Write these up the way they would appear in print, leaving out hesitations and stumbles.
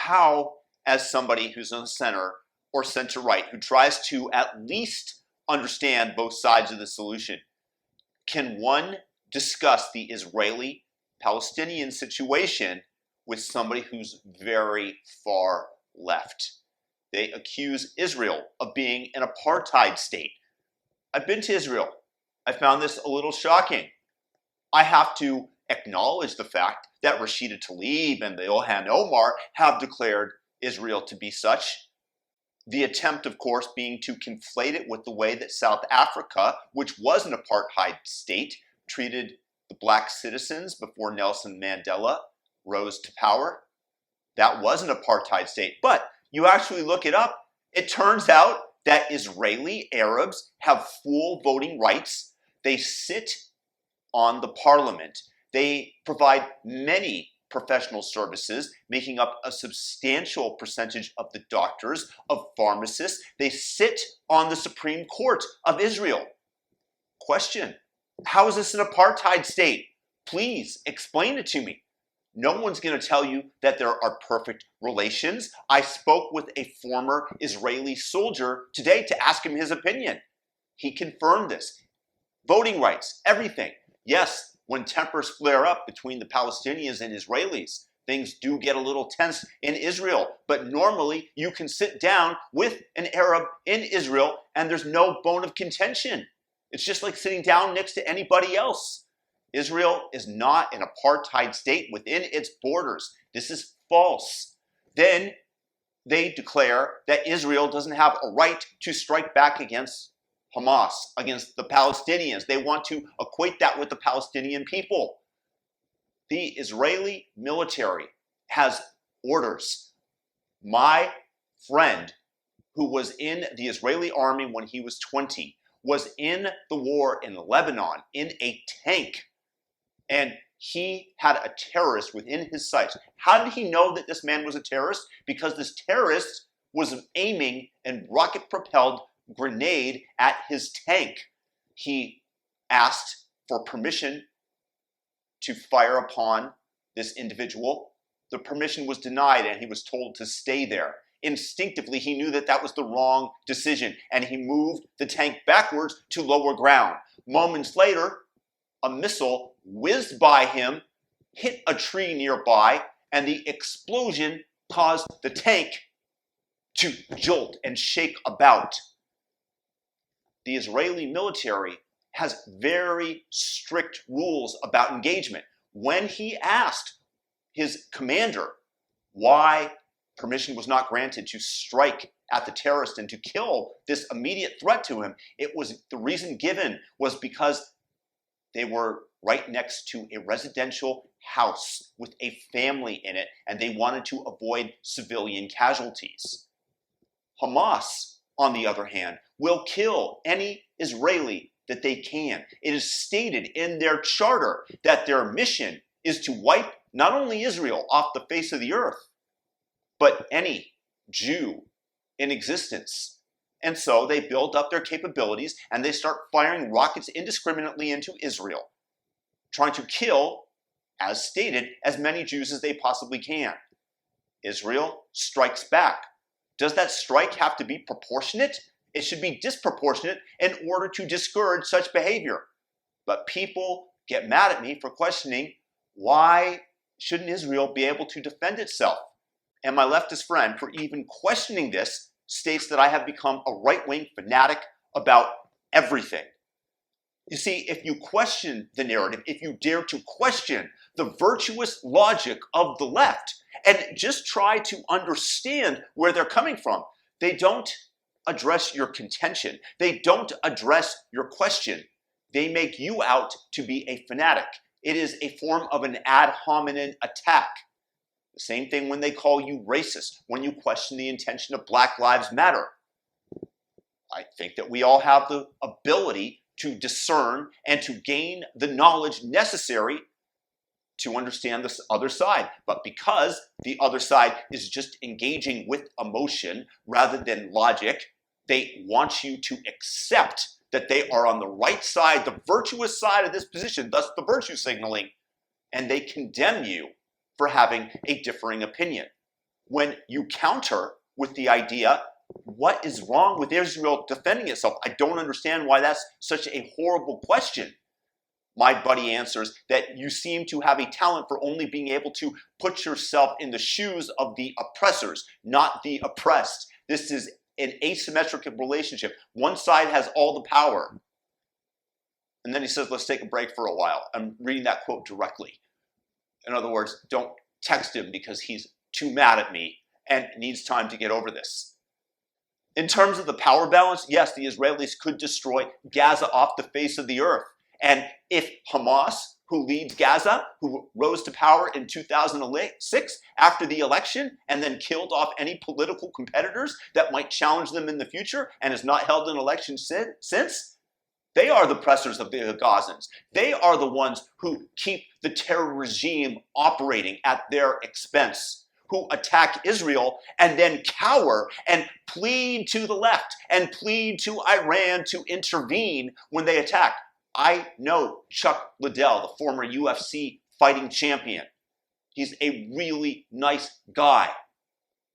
how, as somebody who's on the center or center right, who tries to at least understand both sides of the solution, can one discuss the Israeli-Palestinian situation with somebody who's very far left? They accuse Israel of being an apartheid state. I've been to Israel. I found this a little shocking. I have to acknowledge the fact that Rashida Tlaib and the Ilhan Omar have declared Israel to be such. The attempt, of course, being to conflate it with the way that South Africa, which was an apartheid state, treated the black citizens before Nelson Mandela rose to power. That was an apartheid state. But you actually look it up, it turns out that Israeli Arabs have full voting rights. They sit on the parliament. They provide many professional services, making up a substantial percentage of the doctors, of pharmacists. They sit on the Supreme Court of Israel. Question: how is this an apartheid state? Please explain it to me. No one's going to tell you that there are perfect relations. I spoke with a former Israeli soldier today to ask him his opinion. He confirmed this. Voting rights, everything. Yes, when tempers flare up between the Palestinians and Israelis, things do get a little tense in Israel. But normally, you can sit down with an Arab in Israel and there's no bone of contention. It's just like sitting down next to anybody else. Israel is not an apartheid state within its borders. This is false. Then they declare that Israel doesn't have a right to strike back against Hamas, against the Palestinians. They want to equate that with the Palestinian people. The Israeli military has orders. My friend, who was in the Israeli army when he was 20, was in the war in Lebanon in a tank. And he had a terrorist within his sights. How did he know that this man was a terrorist? Because this terrorist was aiming a rocket-propelled grenade at his tank. He asked for permission to fire upon this individual. The permission was denied and he was told to stay there. Instinctively, he knew that that was the wrong decision and he moved the tank backwards to lower ground. Moments later, a missile whizzed by him, hit a tree nearby, and the explosion caused the tank to jolt and shake about. The Israeli military has very strict rules about engagement. When he asked his commander why permission was not granted to strike at the terrorist and to kill this immediate threat to him, the reason given was because they were right next to a residential house with a family in it, and they wanted to avoid civilian casualties. Hamas, on the other hand, will kill any Israeli that they can. It is stated in their charter that their mission is to wipe not only Israel off the face of the earth, but any Jew in existence. And so they build up their capabilities and they start firing rockets indiscriminately into Israel, trying to kill, as stated, as many Jews as they possibly can. Israel strikes back. Does that strike have to be proportionate? It should be disproportionate in order to discourage such behavior. But people get mad at me for questioning, why shouldn't Israel be able to defend itself? And my leftist friend, for even questioning this, states that I have become a right-wing fanatic about everything. You see, if you question the narrative, if you dare to question the virtuous logic of the left, and just try to understand where they're coming from, they don't address your contention. They don't address your question. They make you out to be a fanatic. It is a form of an ad hominem attack. The same thing when they call you racist, when you question the intention of Black Lives Matter. I think that we all have the ability to discern and to gain the knowledge necessary to understand this other side. But because the other side is just engaging with emotion rather than logic, they want you to accept that they are on the right side, the virtuous side of this position, thus the virtue signaling, and they condemn you for having a differing opinion. when you counter with the idea, what is wrong with Israel defending itself? I don't understand why that's such a horrible question. My buddy answers that you seem to have a talent for only being able to put yourself in the shoes of the oppressors, not the oppressed. This is an asymmetric relationship. One side has all the power. And then he says, let's take a break for a while. I'm reading that quote directly. In other words, don't text him because he's too mad at me and needs time to get over this. In terms of the power balance, yes, the Israelis could destroy Gaza off the face of the earth. And if Hamas, who leads Gaza, who rose to power in 2006 after the election and then killed off any political competitors that might challenge them in the future and has not held an election since, they are the oppressors of the Gazans. They are the ones who keep the terror regime operating at their expense, who attack Israel and then cower and plead to the left and plead to Iran to intervene when they attack. I know Chuck Liddell, the former UFC fighting champion. He's a really nice guy.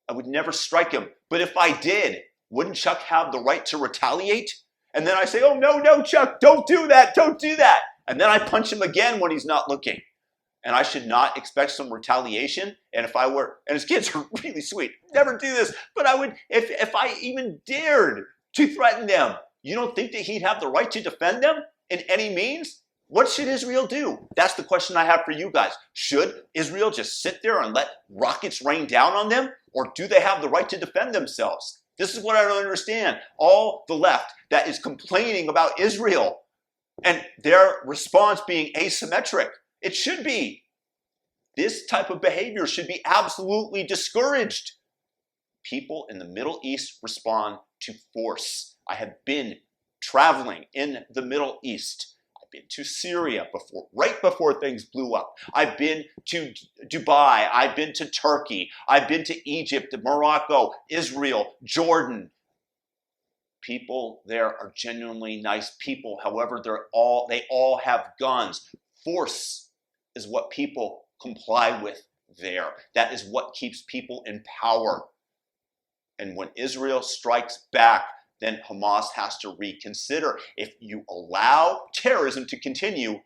I would never strike him. But if I did, wouldn't Chuck have the right to retaliate? And then I say, oh, no, Chuck, don't do that, don't do that. And then I punch him again when he's not looking. And I should not expect some retaliation. And if I were, and his kids are really sweet, never do this, but I would, if I even dared to threaten them, you don't think that he'd have the right to defend them in any means? What should Israel do? That's the question I have for you guys. Should Israel just sit there and let rockets rain down on them? Or do they have the right to defend themselves? This is what I don't understand. All the left that is complaining about Israel and their response being asymmetric. It should be. This type of behavior should be absolutely discouraged. People in the Middle East respond to force. I have been traveling in the Middle East. I've been to Syria right before things blew up. I've been to Dubai. I've been to Turkey. I've been to Egypt, Morocco, Israel, Jordan. People there are genuinely nice people. However, they all have guns. Force is what people comply with there. That is what keeps people in power. And when Israel strikes back, then Hamas has to reconsider. If you allow terrorism to continue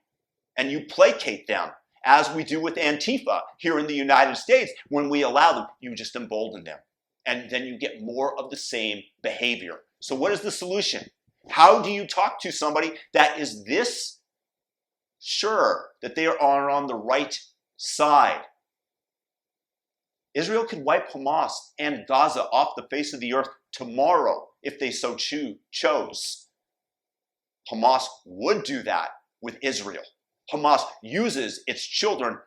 and you placate them, as we do with Antifa here in the United States, when we allow them, you just embolden them. And then you get more of the same behavior. So what is the solution? How do you talk to somebody that is this sure that they are on the right side? Israel could wipe Hamas and Gaza off the face of the earth tomorrow if they so chose. Hamas would do that with Israel. Hamas uses its children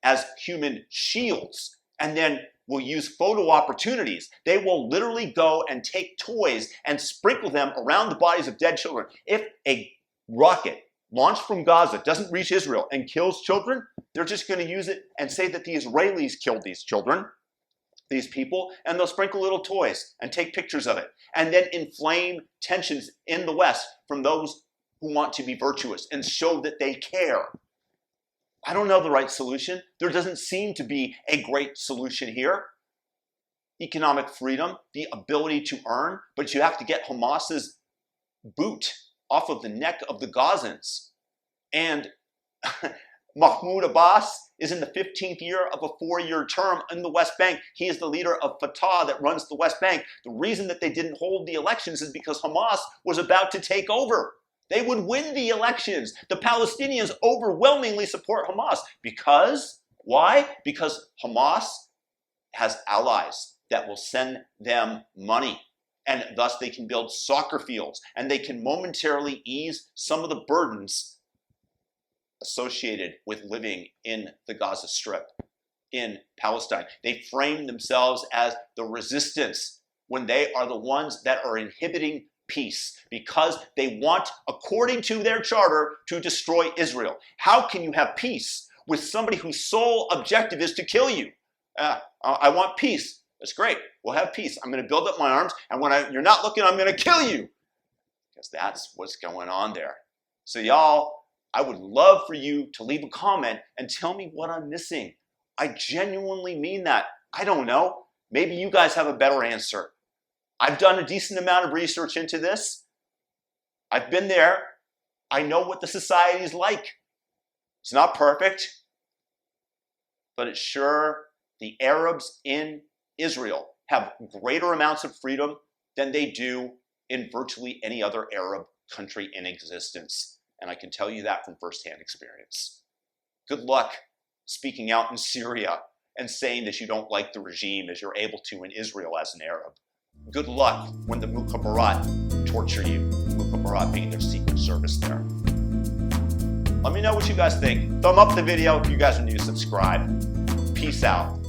as human shields and then will use photo opportunities. They will literally go and take toys and sprinkle them around the bodies of dead children. If a rocket launched from Gaza doesn't reach Israel and kills children, they're just going to use it and say that the Israelis killed these children, these people, and they'll sprinkle little toys and take pictures of it and then inflame tensions in the West from those who want to be virtuous and show that they care. I don't know the right solution. There doesn't seem to be a great solution here. Economic freedom, the ability to earn, but you have to get Hamas's boot off of the neck of the Gazans. And Mahmoud Abbas is in the 15th year of a 4-year term in the West Bank. He is the leader of Fatah that runs the West Bank. The reason that they didn't hold the elections is because Hamas was about to take over. They would win the elections. The Palestinians overwhelmingly support Hamas. Because, why? Because Hamas has allies that will send them money. And thus they can build soccer fields. And they can momentarily ease some of the burdens associated with living in the Gaza Strip, in Palestine. They frame themselves as the resistance when they are the ones that are inhibiting peace because they want, according to their charter, to destroy Israel. How can you have peace with somebody whose sole objective is to kill you? I want peace. That's great. We'll have peace. I'm going to build up my arms, and when you're not looking, I'm going to kill you. Because that's what's going on there. So y'all, I would love for you to leave a comment and tell me what I'm missing. I genuinely mean that. I don't know. Maybe you guys have a better answer. I've done a decent amount of research into this. I've been there. I know what the society is like. It's not perfect, but it's sure the Arabs in Israel have greater amounts of freedom than they do in virtually any other Arab country in existence. And I can tell you that from firsthand experience. Good luck speaking out in Syria and saying that you don't like the regime as you're able to in Israel as an Arab. Good luck when the Mukhabarat torture you, Mukhabarat being their secret service there. Let me know what you guys think. Thumb up the video if you guys are new, subscribe. Peace out.